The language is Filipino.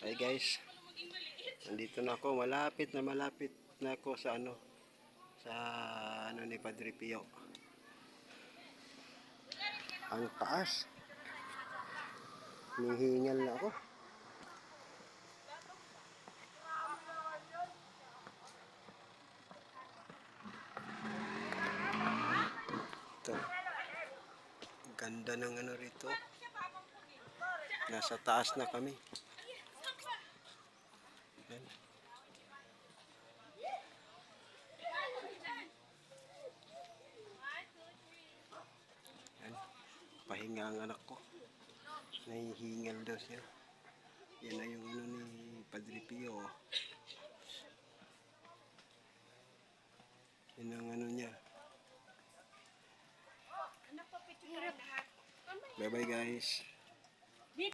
Hi guys, nandito na ako, malapit na ako sa ni Padre Pio. Ang taas. Hinihingal na ako. Ito. Ganda ng rito. Nasa taas na kami. Yan. Yan. Pahinga ang anak ko. Nahihingal daw siya. Yan na yung ni Padre Pio. Yan ang niya. Bye bye guys.